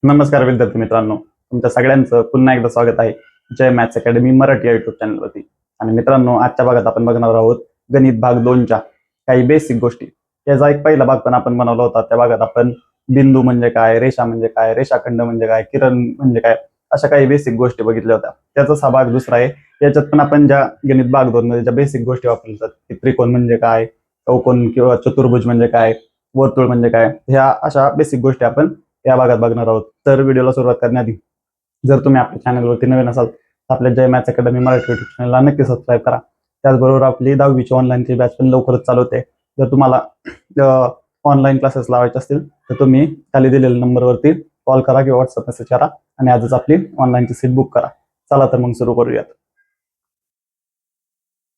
नमस्कार विद्यार्थी मित्रांनो, तुमच्या सगळ्यांचं पुन्हा एकदा स्वागत आहे जय मॅथ्स अकॅडमी मराठी या युट्यूब चॅनलवरती. आणि मित्रांनो, आजच्या भागात आपण बघणार आहोत गणित भाग 2च्या काही बेसिक गोष्टी. याचा एक पहिला भाग पण आपण बनवला होता. त्या भागात आपण बिंदू म्हणजे काय, रेषा म्हणजे काय, रेषाखंड म्हणजे काय, किरण म्हणजे काय, अशा काही बेसिक गोष्टी बघितल्या होत्या. त्याचाच हा भाग दुसरा आहे. याच्यात पण आपण ज्या गणित भाग 2 मध्ये ज्या बेसिक गोष्टी वापरल्या की त्रिकोण म्हणजे काय, चौकोन किंवा चतुर्भुज म्हणजे काय, वर्तुळ म्हणजे काय, ह्या अशा बेसिक गोष्टी आपण या भागात बघणार आहोत. तर व्हिडिओला सुरुवात करण्याआधी जर तुम्ही आपल्या चॅनलवरती नवीन असाल तर आपल्या जय मॅथ्स अकॅडमी मराठी युट्यूब चॅनलला नक्की सबस्क्राईब करा. त्याचबरोबर आपली 10वीची ऑनलाईनची बॅच पण लवकरच चालू होते. जर तुम्हाला ऑनलाईन क्लासेस लावायचे असतील तर तुम्ही खाली दिलेल्या नंबरवरती कॉल करा किंवा व्हॉट्सअप मेसेज करा आणि आजच आपली ऑनलाईनची सीट बुक करा. चला तर मग सुरू करूयात.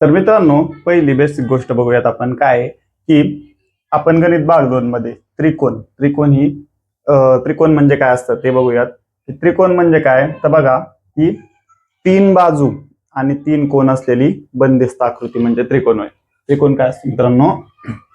तर मित्रांनो, पहिली बेसिक गोष्ट बघूयात आपण काय की आपण गणित भाग 2 मध्ये त्रिकोण म्हणजे काय असतं ते बघूयात. त्रिकोण म्हणजे काय तर बघा, की 3 बाजू आणि 3 कोन असलेली बंदिस्त आकृती म्हणजे त्रिकोण होय. त्रिकोण काय असतं मित्रांनो,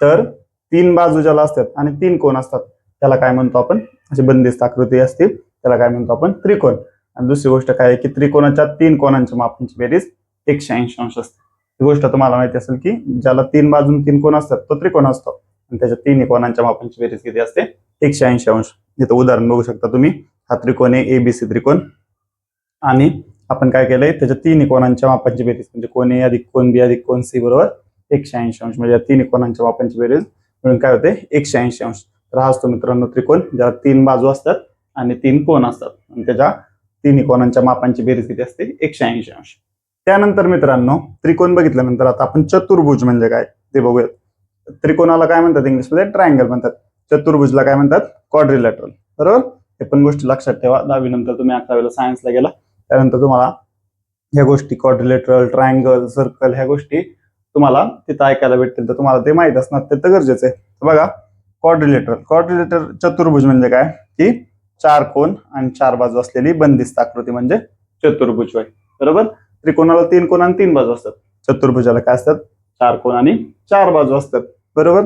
तर 3 बाजू ज्याला असतात आणि 3 कोन असतात त्याला काय म्हणतो आपण, अशी बंदिस्त आकृती असते त्याला काय म्हणतो आपण, त्रिकोण. आणि दुसरी गोष्ट काय की त्रिकोणाच्या 3 कोनांच्या मापांची बेरीज 180 अंश असते. ही गोष्ट तुम्हाला माहिती असेल की ज्याला 3 बाजून 3 कोन असतात तो त्रिकोण असतो आणि त्याच्या 3 कोनांच्या मापांची बेरीज किती असते, 180 अंश. इथं उदाहरण बघू शकता तुम्ही. हा त्रिकोण आहे एबीसी त्रिकोण आणि आपण काय केलंय, त्याच्या 3 कोनांच्या मापांची बेरीज म्हणजे कोण ए अधिक कोण बी अधिक कोण सी बरोबर 180 अंश. म्हणजे या 3 कोनांच्या मापांची बेरीज मिळून काय होते, 180 अंश. तर हा असतो मित्रांनो त्रिकोण, ज्याला 3 बाजू असतात आणि 3 कोन असतात आणि त्याच्या 3 कोनांच्या मापांची बेरीज किती असते, 180 अंश. त्यानंतर मित्रांनो, त्रिकोण बघितल्यानंतर आता आपण चतुर्भुज म्हणजे काय ते बघूयात. त्रिकोणाला काय म्हणतात इंग्लिशमध्ये, ट्रायंगल म्हणतात. चतुर्भुजला काय म्हणतात, क्वाड्रिलॅटरल. बरोबर. हे पण गोष्टी लक्षात ठेवा. 10वी नंतर तुम्ही 11वीला सायन्सला गेला त्यानंतर तुम्हाला ह्या गोष्टी क्वाड्रिलॅटरल, ट्रायंगल, सर्कल ह्या गोष्टी तुम्हाला तिथं ऐकायला भेटतील. तर तुम्हाला ते माहित असणं अत्यंत गरजेचं आहे. बघा, क्वाड्रिलेटर चतुर्भुज म्हणजे काय की 4 कोन आणि 4 बाजू असलेली बंदिस्त आकृती म्हणजे चतुर्भुज होय. बरोबर. त्रिकोणाला 3 कोन आणि 3 बाजू असतात. चतुर्भुजाला काय असतात, 4 कोन आणि 4 बाजू असतात. बरोबर.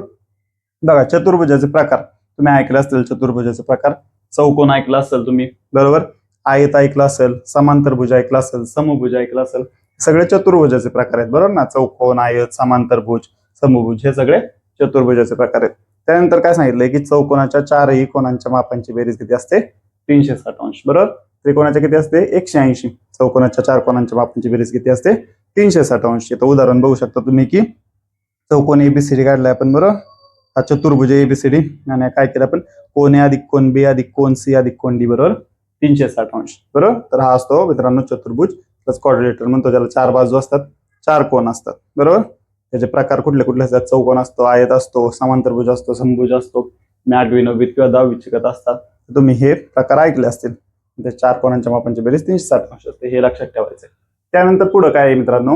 बघा, चतुर्भुजाचे प्रकार तुम्ही ऐकले असतील. चतुर्भुजाचे प्रकार, चौकोन ऐकला असेल तुम्ही. बरोबर. आयत ऐकला असेल, समांतरभुज ऐकला असेल, समभुज ऐकला असेल. सगळे चतुर्भुजाचे प्रकार आहेत. बरोबर ना. चौकोन, आयत, समांतरभुज, समभुज हे सगळे चतुर्भुजाचे प्रकार आहेत. त्यानंतर काय सांगितलंय की चौकोनाच्या 4ही कोनांच्या मापांची बेरीज किती असते, 360 अंश. बरोबर. त्रिकोणाच्या किती असते, 180. चौकोनाच्या 4 कोनांच्या मापांची बेरीज किती असते, 360 अंश. तर उदाहरण बघू शकता तुम्ही की चौकोन एबीसीडी काढलाय आपण. बरोबर. हा चतुर्भुज एबीसीडी आणि काय केलं आपण, कोन ए अधिक कोन बी अधिक कोन सी अधिक कोन डी बरोबर 360 अंश. बरोबर. तर हा असतो मित्रांनो चतुर्भुज प्लस क्वाड्रिलेटर म्हणतो, ज्याला 4 बाजू असतात, 4 कोन असतात. बरोबर. त्याचे प्रकार कुठले कुठले असतात, चौकोन असतो, आयत असतो, समांतरभुज असतो, समभुज असतो. तुम्ही 8वी 9वी किंवा 10वी शिकत असतात तर तुम्ही हे प्रकार ऐकले असतील. त्या 4 कोनांच्या मापांची बेरीज 360 अंश असते, हे लक्षात ठेवायचं. त्यानंतर पुढे काय आहे मित्रांनो,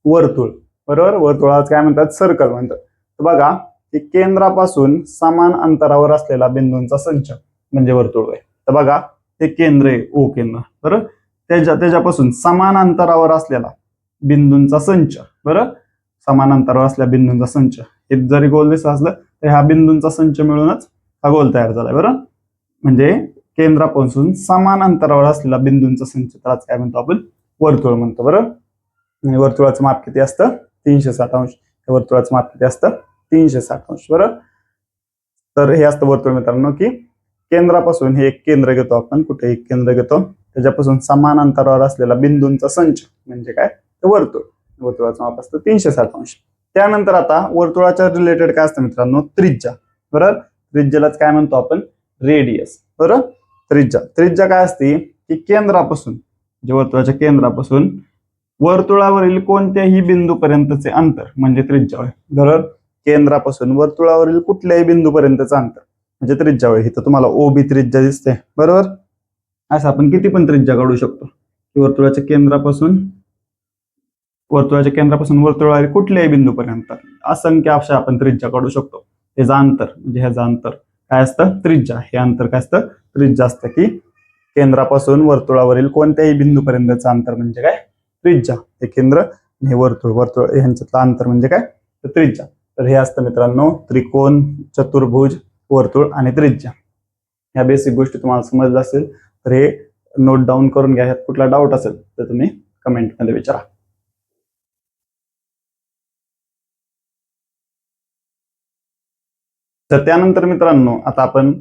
वर्तुळ. बरोबर. वर्तुळाला काय म्हणतात, सर्कल म्हणतात. तर बघा, की केंद्रापासून समान अंतरावर असलेला बिंदूंचा संच म्हणजे वर्तुळ आहे. तर बघा, हे केंद्र आहे ओ केंद्र. बरोबर. त्याच्यापासून समान अंतरावर असलेला बिंदूंचा संच. बरोबर. समान अंतरावर असलेल्या बिंदूंचा संच, हे जरी गोल दिसत असलं तर ह्या बिंदूंचा संच मिळूनच हा गोल तयार झालाय. बरोबर. म्हणजे केंद्रापासून समान अंतरावर असलेला बिंदूंचा संच, त्यालाच काय म्हणतो आपण, वर्तुळ म्हणतो. बरोबर. आणि वर्तुळाचं माप किती असतं, 360 अंश. वर्तुळाचं माप किती असतं, 360 अंश. बरोबर. तर हे असतं वर्तुळ मित्रांनो, की केंद्रापासून हे एक केंद्र घेतो आपण, कुठे एक केंद्र घेतो, त्याच्यापासून समान अंतरावर असलेला बिंदूंचा संच म्हणजे काय, वर्तुळ. वर्तुळाचं माप असतं 360 अंश. त्यानंतर आता वर्तुळाच्या रिलेटेड काय असतं मित्रांनो, त्रिज्या. बरोबर. त्रिज्यालाच काय म्हणतो आपण, रेडियस. बरोबर. त्रिज्या काय असते की केंद्रापासून, जे वर्तुळाच्या केंद्रापासून वर्तुळावरील कोणत्याही बिंदूपर्यंतचे अंतर म्हणजे त्रिज्या होय. बरोबर. केंद्रापासून वर्तुळावरील कुठल्याही बिंदूपर्यंतचं अंतर म्हणजे त्रिज्या होय. इथं तुम्हाला ओबी त्रिज्या दिसते. बरोबर. असं आपण किती पण त्रिज्या काढू शकतो. वर्तुळाच्या केंद्रापासून वर्तुळावरील कुठल्याही बिंदूपर्यंत असंख्य अशा आपण त्रिज्या काढू शकतो. ह्याचं अंतर म्हणजे ह्याचं अंतर काय असतं, त्रिज्या. हे अंतर काय असतं, त्रिज्या असतं. की केंद्रापासून वर्तुळावरील कोणत्याही बिंदूपर्यंतचं अंतर म्हणजे काय, त्रिज्या. हे केंद्र हे वर्तुळ यांच्यातलं अंतर म्हणजे काय, त्रिज्या. तर हे असतं मित्रांनो त्रिकोण, चतुर्भुज, वर्तुळ आणि त्रिज्या. ह्या बेसिक गोष्टी तुम्हाला समजल्या असेल तर हे नोट डाऊन करून घ्या. ह्यात कुठला डाऊट असेल तर तुम्ही कमेंटमध्ये विचारा. तर त्यानंतर मित्रांनो आता आपण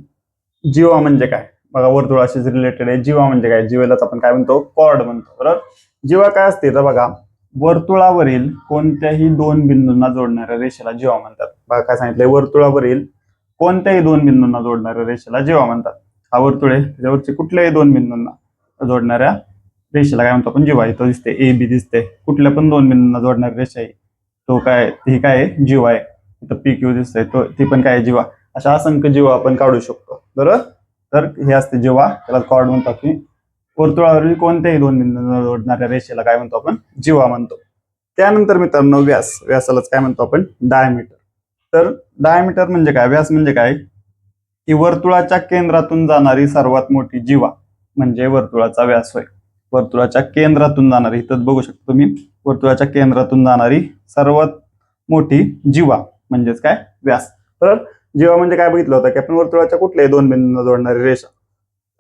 जीवा म्हणजे काय बघा, वर्तुळाशी रिलेटेड आहे. जीवा म्हणजे काय, जीवेलाच आपण काय म्हणतो, कॉर्ड म्हणतो. बरोबर, जीवा काय असते तर बघा, वर्तुळावरील कोणत्याही दोन बिंदूंना जोडणाऱ्या रेषेला जीवा म्हणतात. बघा काय सांगितलंय, वर्तुळावरील कोणत्याही दोन बिंदूंना जोडणाऱ्या रेषेला जीवा म्हणतात. हा वर्तुळ आहे, त्याच्यावरचे कुठल्याही दोन बिंदूंना जोडणाऱ्या रेषेला काय म्हणतो आपण, जीवा. इथं दिसते ए बी दिसते, कुठल्या पण दोन बिंदूंना जोडणारी रेषा आहे तो काय, ती काय आहे, जीवा आहे. इथं पी क्यू दिसतंय, तो ती पण काय, जीवा. अशा असंख्य जीवा आपण काढू शकतो. बरोबर, तर हे असते जीवा, त्याला कॉर्ड म्हणतात. की वर्तुळावरील कोणत्याही दोन बिंदूंना जोडणाऱ्या रेषेला काय म्हणतो आपण, जीवा म्हणतो. त्यानंतर मित्रांनो व्यास, व्यासालाच काय म्हणतो आपण, डायमीटर. तर डायमीटर म्हणजे काय, व्यास म्हणजे काय, की वर्तुळाच्या केंद्रातून जाणारी सर्वात मोठी जीवा म्हणजे वर्तुळाचा व्यास होय. वर्तुळाच्या केंद्रातून जाणारी, इथं बघू शकता तुम्ही, वर्तुळाच्या केंद्रातून जाणारी सर्वात मोठी जीवा म्हणजेच काय, व्यास. तर जीवा म्हणजे काय बघितलं होतं की आपण वर्तुळाच्या कुठल्याही दोन बिंदूंना जोडणारी रेषा.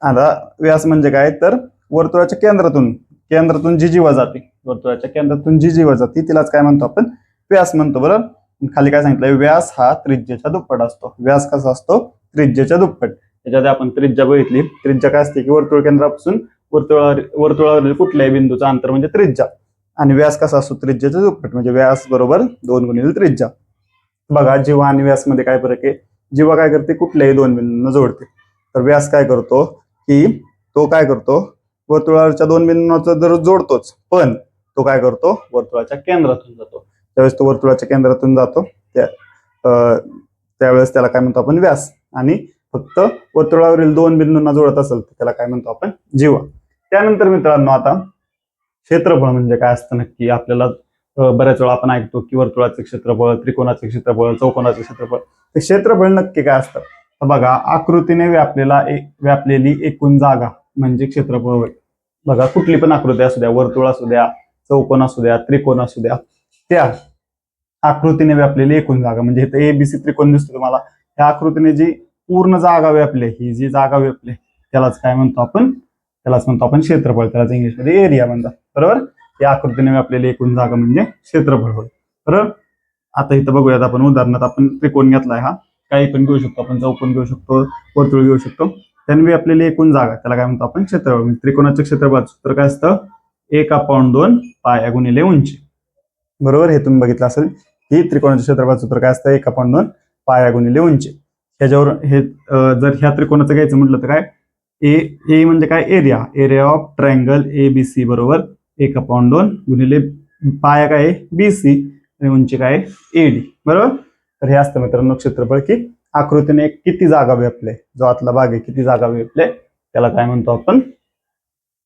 आता व्यास म्हणजे काय, तर वर्तुळाच्या केंद्रातून जी जीवा जाते, वर्तुळाच्या केंद्रातून जी जीवा जाते तिलाच काय म्हणतो आपण, व्यास म्हणतो. बरोबर, खाली काय सांगितलंय, व्यास हा त्रिज्येच्या दुप्पट असतो. व्यास कसा असतो, त्रिज्येच्या दुप्पट. त्याच्यात आपण त्रिज्या बघितली, त्रिज्या काय असते की वर्तुळ केंद्रापासून वर्तुळावरील कुठल्याही बिंदूचं अंतर म्हणजे त्रिज्या, आणि व्यास कसा असतो, त्रिज्येच्या दुप्पट, म्हणजे व्यास बरोबर 2 गुणिले त्रिज्या. बघा, जीवा आणि व्यास मध्ये काय फरक आहे, जीवा काय करते, कुठल्याही दोन बिंदूंना जोडते. तर व्यास काय करतो की तो काय करतो, वर्तुळाच्या दोन बिंदूंना जर जोडतोच, पण तो काय करतो, वर्तुळाच्या केंद्रातून जातो. त्यावेळेस तो वर्तुळाच्या केंद्रातून जातो त्यावेळेस त्याला काय म्हणतो आपण, व्यास. आणि फक्त वर्तुळावरील दोन बिंदूंना जोडत असेल तर त्याला काय म्हणतो आपण, जीवा. त्यानंतर मित्रांनो आता क्षेत्रफळ म्हणजे काय असतं नक्की, आपल्याला बऱ्याच वेळा आपण ऐकतो की वर्तुळाचे क्षेत्रफळ, त्रिकोणाचे क्षेत्रफळ, चौकोनाचे क्षेत्रफळ. ते क्षेत्रफळ नक्की काय असतं, तर बघा, आकृतीने व्यापलेली एकूण जागा म्हणजे क्षेत्रफळ होय. बघा, कुठली पण आकृती असू द्या, वर्तुळ असू द्या, चौकोन असू द्या, त्रिकोण असू द्या, त्या आकृतीने व्यापलेली एकूण जागा म्हणजे इथं एबीसी त्रिकोण दिसतो तुम्हाला, त्या आकृतीने जी पूर्ण जागा व्यापली, ही जी जागा व्यापली त्यालाच काय म्हणतो आपण, त्यालाच म्हणतो आपण क्षेत्रफळ. त्यालाच इंग्लिशमध्ये एरिया म्हणतात. बरोबर, या आकृतीने व्यापलेली एकूण जागा म्हणजे क्षेत्रफळ होय. बरोबर, आता इथं बघूयात आपण उदाहरणार्थ, आपण त्रिकोण घेतलाय, हा काही पण घेऊ शकतो आपण, चौकोन घेऊ शकतो, वर्तुळ घेऊ शकतो. त्यांनी व्यापलेली एकूण जागा त्याला काय म्हणतो आपण, क्षेत्रफळ. म्हणजे त्रिकोणाचं क्षेत्रफळ सूत्र काय असतं, 1/2 पाय गुणिले उंची. बरोबर, हे तुम्ही बघितलं असेल की त्रिकोणाचं क्षेत्रफळ सूत्र काय असतं, 1/2 पाय गुणिले उंची. ह्याच्यावर हे जर ह्या त्रिकोणाचं घ्यायचं म्हटलं तर काय, ए म्हणजे काय, एरिया ऑफ ट्रायंगल एबीसी बरोबर 1/2 गुणिले पाया काय, बीसी, आणि उंची काय, एडी. बरोबर, तर हे असतं मित्रांनो क्षेत्रफळ, की आकृतीने किती जागा व्यापले, जो आतला भाग आहे किती जागा व्यापले त्याला काय म्हणतो आपण,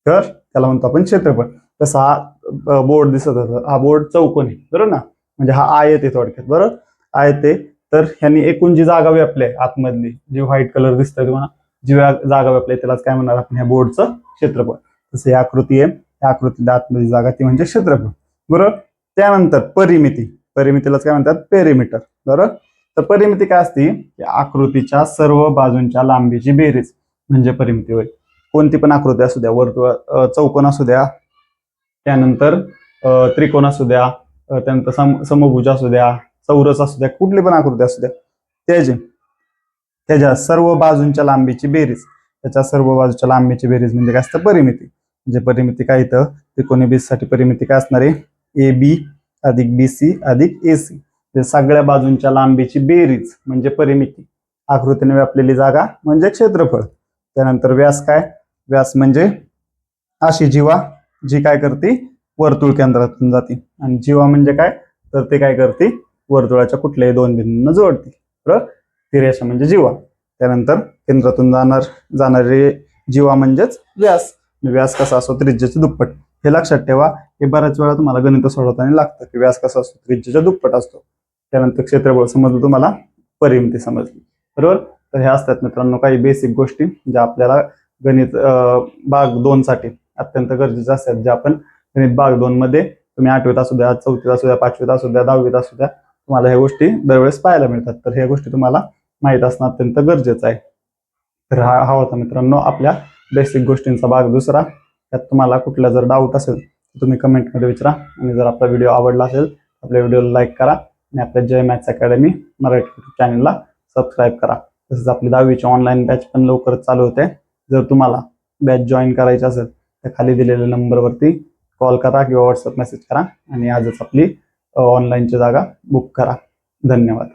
तर त्याला म्हणतो आपण क्षेत्रफळ. तसा हा बोर्ड दिसत होता, हा बोर्ड चौकोन आहे. बरोबर ना, म्हणजे हा आयत आहे थोडक्यात. बरोबर, आयत आहे, तर ह्यांनी एकूण जी जागा व्यापली आतमधली, जी व्हाईट कलर दिसतोय तुम्हाला, जी जागा व्यापली त्यालाच काय म्हणणार आपण, ह्या बोर्डचं क्षेत्रफळ. तसं ही आकृती आहे, त्या आकृतीच्या आतमधली जागा ती म्हणजे क्षेत्रफळ. बरोबर, त्यानंतर परिमितीलाच काय म्हणतात, पेरिमीटर. बरोबर, तर परिमिती काय असते, आकृतीच्या सर्व बाजूंच्या लांबीची बेरीज म्हणजे परिमिती होय. कोणती पण आकृती असू द्या, वर्तुळ, चौकोन असू द्या, त्यानंतर त्रिकोण असू द्या, त्यानंतर समभुज असू द्या, चौरस असू द्या, कुठली पण आकृती असू द्या, त्याच्या सर्व बाजूंच्या लांबीची बेरीज, त्याच्या सर्व बाजूच्या लांबीची बेरीज म्हणजे काय असतं, परिमिती. म्हणजे परिमिती काय, इथं त्रिकोणी बेस साठी परिमिती काय असणार आहे, ए बी अधिक बीसी अधिक एसी, सगळ्या बाजूंच्या लांबीची बेरीज म्हणजे परिमिती. आकृतीने व्यापलेली जागा म्हणजे क्षेत्रफळ. त्यानंतर व्यास काय, व्यास म्हणजे अशी जीवा जी काय करते, वर्तुळ केंद्रातून जाते. आणि जीवा म्हणजे काय, तर ते काय करते, वर्तुळाच्या कुठल्याही दोन बिंदूंना जोडते. बरोबर, ती रेषा म्हणजे जीवा. त्यानंतर केंद्रातून जाणारे जीवा म्हणजेच व्यास. व्यास कसा असतो, त्रिज्येच्या दुप्पट. हे लक्षात ठेवा, हे बऱ्याच वेळा तुम्हाला गणित सोडवताना लागतं की व्यास कसा असतो, त्रिज्येच्या दुप्पट असतो. त्यानंतर क्षेत्रफळ समजलं तुम्हाला, परिमिती समजली. बरोबर, तर हे असतात मित्रांनो काही बेसिक गोष्टी ज्या आपल्याला गणित भाग 2 साठी अत्यंत गरजेचं असतात, जे आपण गणित भाग 2 मध्ये तुम्ही 8वीत असू द्या, 4थीत असू द्या, 5वीत असू द्या, 10वीत असू द्या, तुम्हाला ह्या गोष्टी दरवेळेस पाहायला मिळतात. तर ह्या गोष्टी तुम्हाला माहीत असणं अत्यंत गरजेचं आहे. तर हा होता मित्रांनो आपल्या बेसिक गोष्टींचा भाग दुसरा. त्यात तुम्हाला कुठला जर डाऊट असेल तर तुम्ही कमेंटमध्ये विचारा. आणि जर आपला व्हिडिओ आवडला असेल आपल्या व्हिडिओला लाईक करा आणि आपल्या जय मॅथ्स अकॅडमी मराठी चॅनलला सबस्क्राईब करा. तसंच आपली 10वीची ऑनलाईन बॅच पण लवकरच चालू होते. जर तुम्हाला बॅच जॉईन करायची असेल तर खाली दिलेल्या नंबरवरती कॉल करा किंवा व्हॉट्सअप मेसेज करा आणि आजच आपली ऑनलाईनची जागा बुक करा. धन्यवाद.